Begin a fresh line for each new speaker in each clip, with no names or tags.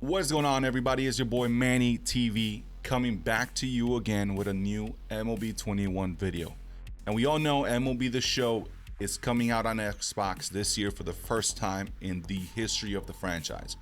What's going on, everybody? It's your boy Manny TV coming back to you again with a new MLB 21 video. And we all know MLB The Show is coming out on Xbox this year for the first time in the history of the franchise.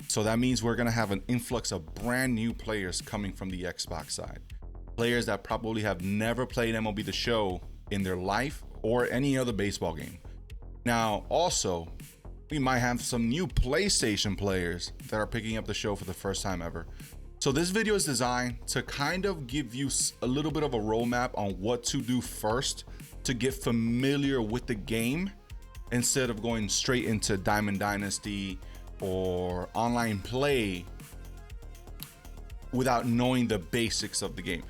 So that means we're going to have an influx of brand new players coming from the Xbox side. Players that probably have never played MLB The Show in their life or any other baseball game. Now, also, we might have some new PlayStation players that are picking up the show for the first time ever. So this video is designed to kind of give you a little bit of a roadmap on what to do first to get familiar with the game instead of going straight into Diamond Dynasty or online play without knowing the basics of the game.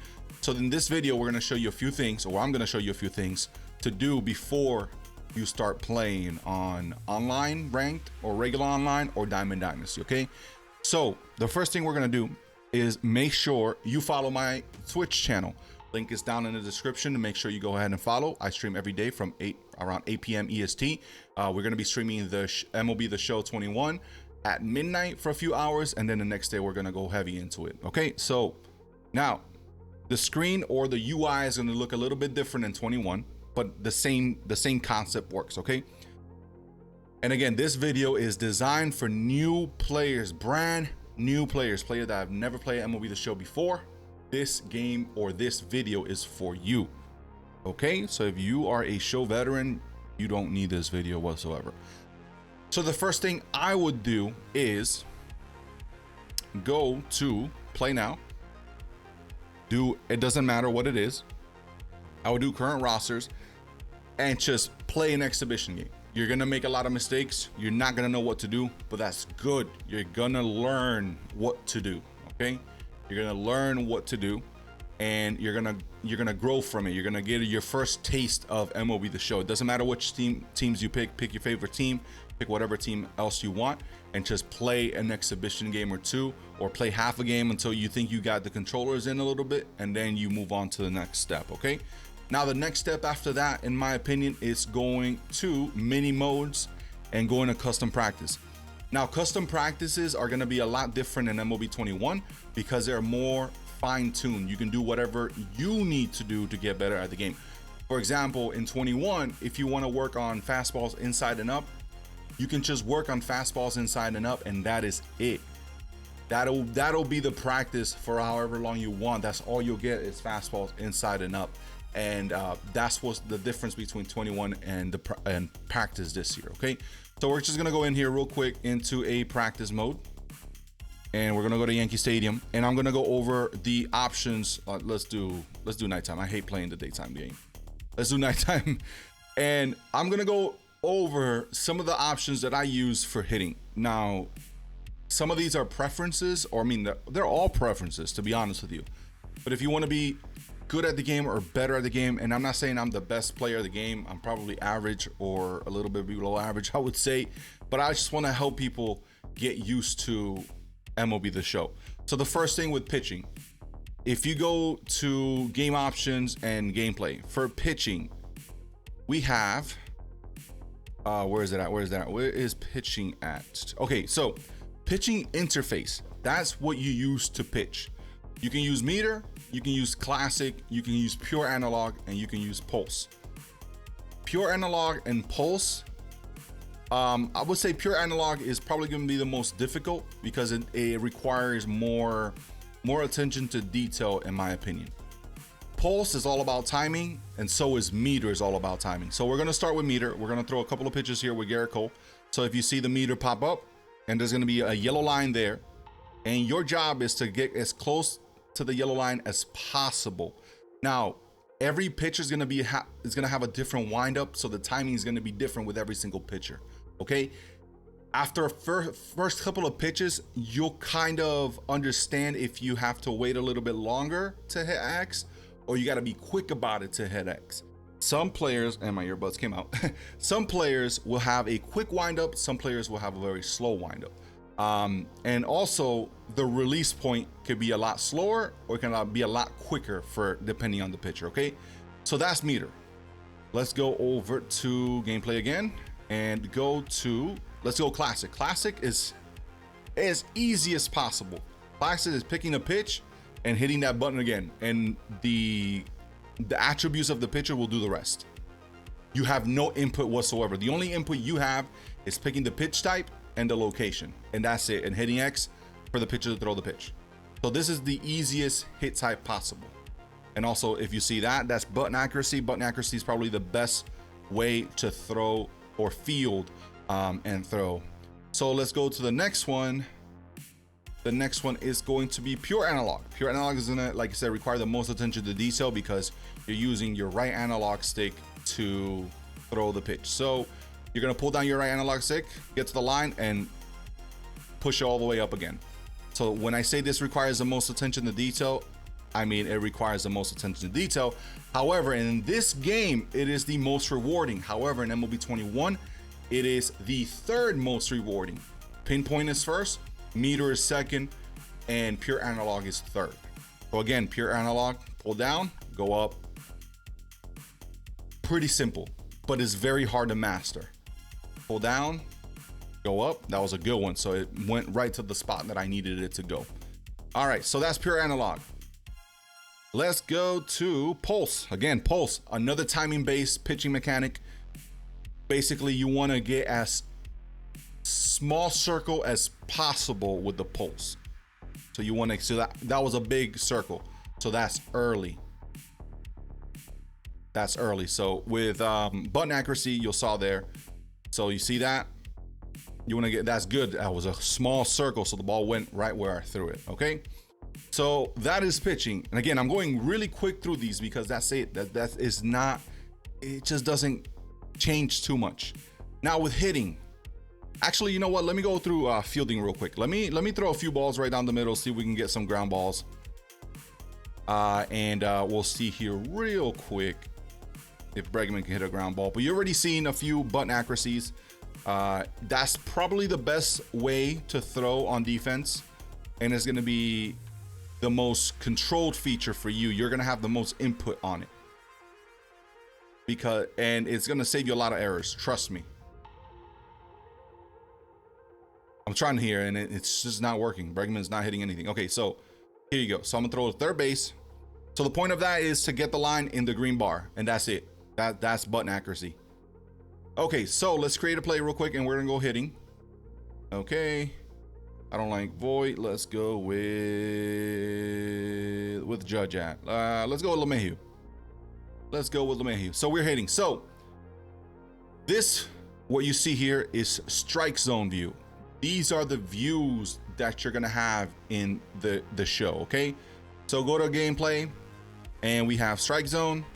So in this video, we're going to show you a few things, or I'm going to show you a few things to do before you start playing on online ranked or regular online or Diamond Dynasty. Okay, so the first thing we're gonna do is make sure you follow my Twitch channel. Link is down in the description to make sure you go ahead and follow. I stream every day from around 8 p.m. EST. We're gonna be streaming the MLB The Show 21 at midnight for a few hours, and then the next day we're gonna go heavy into it. Okay, so now the screen or the UI is gonna look a little bit different in 21. But the same concept works, okay? And again, this video is designed for new players, brand new players that have never played MLB The Show before. This game or this video is for you, okay? So if you are a show veteran, you don't need this video whatsoever. So the first thing I would do is go to Play Now. It doesn't matter what it is. I would do current rosters and just play an exhibition game. You're gonna make a lot of mistakes. You're not gonna know what to do, but that's good. You're gonna learn what to do, okay? You're gonna learn what to do, and you're gonna grow from it. You're gonna get your first taste of MLB The Show. It doesn't matter which teams you pick your favorite team, pick whatever team else you want, and just play an exhibition game or two, or play half a game until you think you got the controllers in a little bit, and then you move on to the next step, okay? Now, the next step after that, in my opinion, is going to mini modes and going to custom practice. Now, custom practices are going to be a lot different in MLB 21 because they're more fine-tuned. You can do whatever you need to do to get better at the game. For example, in 21, if you want to work on fastballs inside and up, you can just work on fastballs inside and up, and that is it. That'll be the practice for however long you want. That's all you'll get is fastballs inside and up. And that's what's the difference between 21 and practice this year. Okay, so we're just gonna go in here real quick into a practice mode, and we're gonna go to Yankee Stadium, and I'm gonna go over the options. Let's do nighttime. I hate playing the daytime game. Let's do nighttime, and I'm gonna go over some of the options that I use for hitting. Now, some of these are preferences, or I mean, they're all preferences, to be honest with you. But if you want to be good at the game or better at the game, and I'm not saying I'm the best player of the game, I'm probably average or a little bit below average, I would say, but I just want to help people get used to MLB The Show. So the first thing with pitching, if you go to game options and gameplay for pitching, we have where is pitching at? Okay, so pitching interface, that's what you use to pitch. You can use meter, you can use classic, you can use pure analog, and you can use pulse. Pure analog and pulse, I would say pure analog is probably going to be the most difficult because it requires more attention to detail, in my opinion. Pulse is all about timing, and so is meter is all about timing. So we're going to start with meter. We're going to throw a couple of pitches here with Garrett Cole. So if you see the meter pop up, and there's going to be a yellow line there, and your job is to get as close to the yellow line as possible. Now, every pitcher is going to have a different windup, so the timing is going to be different with every single pitcher. Okay, after first couple of pitches, you'll kind of understand if you have to wait a little bit longer to hit X, or you got to be quick about it to hit X. Some players, and my earbuds came out, some players will have a quick windup, some players will have a very slow windup. And also the release point could be a lot slower or it can be a lot quicker for depending on the pitcher. Okay, so that's meter. Let's go over to gameplay again and let's go classic. Classic is as easy as possible. Classic is picking a pitch and hitting that button again, and the attributes of the pitcher will do the rest. You have no input whatsoever. The only input you have is picking the pitch type and the location, and that's it, and hitting X for the pitcher to throw the pitch. So this is the easiest hit type possible. And also, if you see that, that's button accuracy. Button accuracy is probably the best way to throw or field and throw. So let's go to the next one. The next one is going to be pure analog. Pure analog is gonna, like I said, require the most attention to detail because you're using your right analog stick to throw the pitch. So you're gonna pull down your right analog stick, get to the line, and push it all the way up again. So when I say this requires the most attention to detail, I mean it requires the most attention to detail. However, in this game, it is the most rewarding. However, in MLB 21, it is the third most rewarding. Pinpoint is first, meter is second, and pure analog is third. So again, pure analog, pull down, go up. Pretty simple, but it's very hard to master. Pull down, go up. That was a good one. So it went right to the spot that I needed it to go. All right, so that's pure analog. Let's go to pulse. Again, pulse, another timing-based pitching mechanic. Basically, you want to get as small circle as possible with the pulse. So you want to, so that was a big circle. So that's early. That's early. So with button accuracy, you saw there. So you see that? You want to get, that's good. That was a small circle. So the ball went right where I threw it. Okay. So that is pitching. And again, I'm going really quick through these because that's it. That is not, it just doesn't change too much. Now with hitting, actually, you know what? Let me go through fielding real quick. Let me throw a few balls right down the middle, see if we can get some ground balls. And we'll see here real quick if Bregman can hit a ground ball. But you're already seeing a few button accuracies. That's probably the best way to throw on defense. And it's going to be the most controlled feature for you. You're going to have the most input on it. And it's going to save you a lot of errors. Trust me. I'm trying here and it's just not working. Bregman's not hitting anything. Okay, so here you go. So I'm gonna throw to third base. So the point of that is to get the line in the green bar, and that's it. That's button accuracy. Okay, so let's create a play real quick, and we're gonna go hitting. Okay, I don't like Voigt. Let's go with Judge at. Let's go with LeMahieu. Let's go with LeMahieu. So we're hitting. So this, what you see here is strike zone view. These are the views that you're gonna have in the show, okay? So go to gameplay, and we have strike zone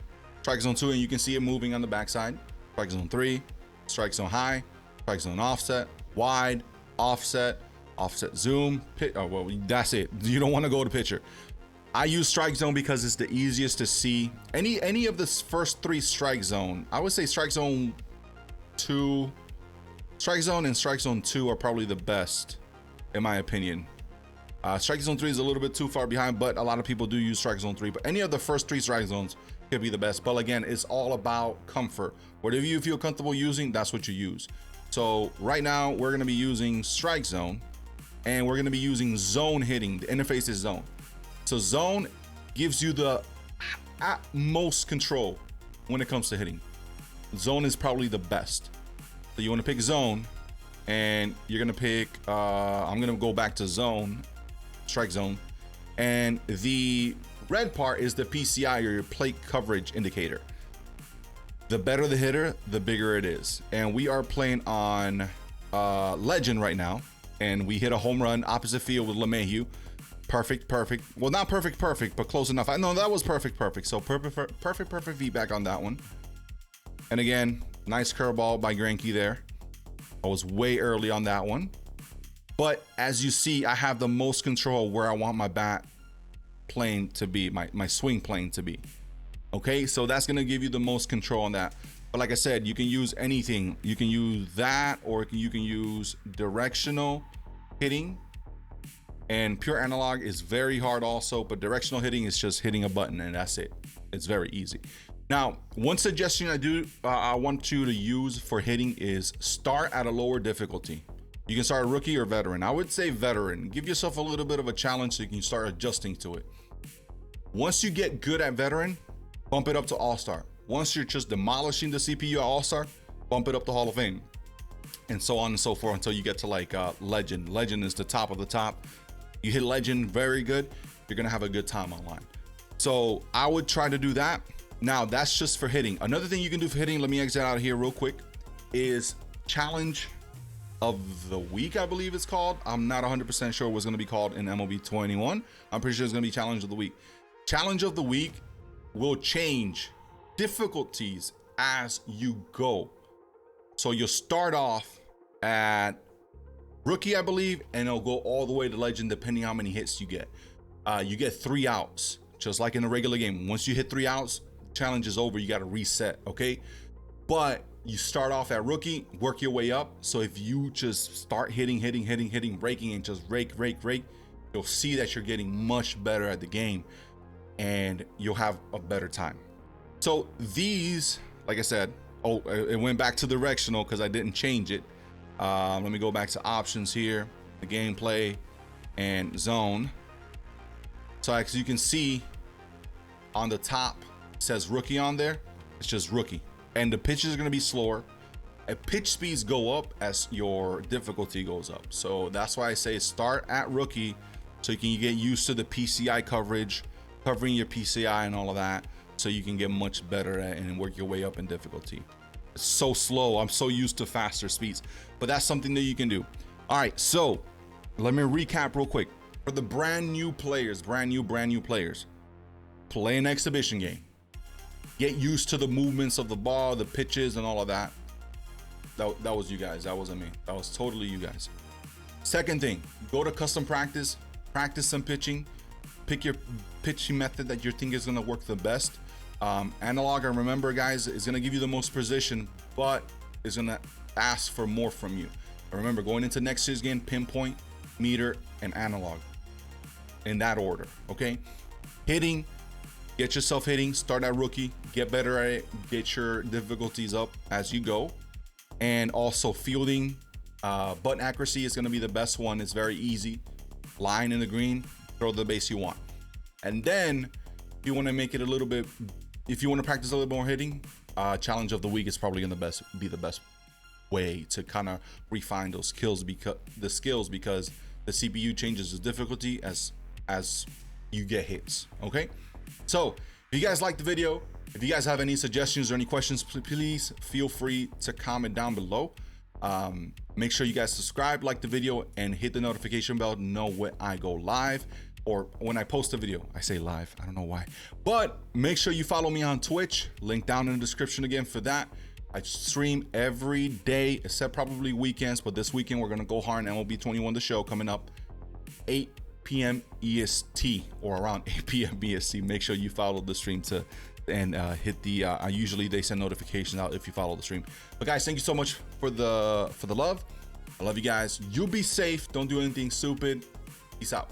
2, and you can see it moving on the backside. Strike zone 3, strike zone high, strike zone offset, wide, offset zoom, pitch. Oh, well, that's it. You don't want to go to pitcher. I use strike zone because it's the easiest to see. Any of the first 3 strike zone, I would say strike zone 2. Strike zone and strike zone 2 are probably the best, in my opinion. Strike zone 3 is a little bit too far behind, but a lot of people do use strike zone 3. But any of the first 3 strike zones could be the best. But again, it's all about comfort. Whatever you feel comfortable using, that's what you use. So right now, we're going to be using strike zone, and we're going to be using zone hitting. The interface is zone. So zone gives you the utmost control when it comes to hitting. Zone is probably the best. So you want to pick zone, and you're going to pick, I'm going to go back to zone, strike zone. And the red part is the PCI, or your plate coverage indicator. The better the hitter, the bigger it is. And we are playing on Legend right now, and we hit a home run opposite field with LeMahieu. Perfect. Well, not perfect, but close enough. I know that was perfect. So perfect feedback on that one. And again, nice curveball by Greinke there. I was way early on that one. But as you see, I have the most control where I want my bat plane to be, my swing plane to be. Okay, so that's going to give you the most control on that. But like I said, you can use anything. You can use that, or you can use directional hitting. And pure analog is very hard also, but directional hitting is just hitting a button, and that's it. It's very easy. Now, one suggestion I want you to use for hitting is start at a lower difficulty. You can start a rookie or veteran. I would say veteran. Give yourself a little bit of a challenge so you can start adjusting to it. Once you get good at veteran, bump it up to all-star. Once you're just demolishing the CPU at all-star, bump it up to Hall of Fame, and so on and so forth until you get to like legend. Legend is the top of the top. You hit legend very good, you're gonna have a good time online. So I would try to do that. Now that's just for hitting. Another thing you can do for hitting, let me exit out of here real quick, is challenge of the week, I believe it's called. I'm not 100% sure what's gonna be called in MLB 21. I'm pretty sure it's gonna be challenge of the week. Challenge of the week will change difficulties as you go. So you'll start off at rookie, I believe, and it'll go all the way to legend depending how many hits you get. You get 3 outs, just like in a regular game. Once you hit 3 outs, challenge is over. You got to reset, okay? But you start off at rookie, work your way up. So if you just start hitting, breaking, and just rake, you'll see that you're getting much better at the game, and you'll have a better time. So these, like I said, oh, it went back to directional because I didn't change it. Let me go back to options here, the gameplay and zone. So as you can see on the top, it says rookie on there. It's just rookie. And the pitches are going to be slower. And pitch speeds go up as your difficulty goes up. So that's why I say start at rookie so you can get used to the PCI coverage, covering your PCI and all of that, so you can get much better at it and work your way up in difficulty. It's so slow. I'm so used to faster speeds, but that's something that you can do. All right, so let me recap real quick. For the brand new players, brand new players, play an exhibition game. Get used to the movements of the ball, the pitches, and all of that. That was you guys. That wasn't me. That was totally you guys. Second thing, go to custom practice, practice some pitching, pick your pitching method that you think is going to work the best. Analog, and remember guys, is going to give you the most precision, but is going to ask for more from you. And remember, going into next year's game, pinpoint, meter, and analog in that order. Okay, hitting, get yourself hitting, start at rookie, get better at it, get your difficulties up as you go. And also fielding, button accuracy is going to be the best one. It's very easy. Line in the green, throw the base you want. And then if you want to make it a little bit, if you want to practice a little more hitting, challenge of the week is probably going to be the best way to kind of refine those skills, because the CPU changes the difficulty as you get hits. Okay, so if you guys like the video, if you guys have any suggestions or any questions, please feel free to comment down below. Make sure you guys subscribe, like the video, and hit the notification bell to know when I go live, or when I post a video. I say live, I don't know why. But make sure you follow me on Twitch, link down in the description again for that. I stream every day except probably weekends, but this weekend we're gonna go hard on MLB 21 the show coming up 8 p.m. EST, or around 8 p.m. EST. Make sure you follow the stream and hit the usually they send notifications out if you follow the stream. But guys, thank you so much for the love. I love you guys. You be safe, don't do anything stupid. Peace out.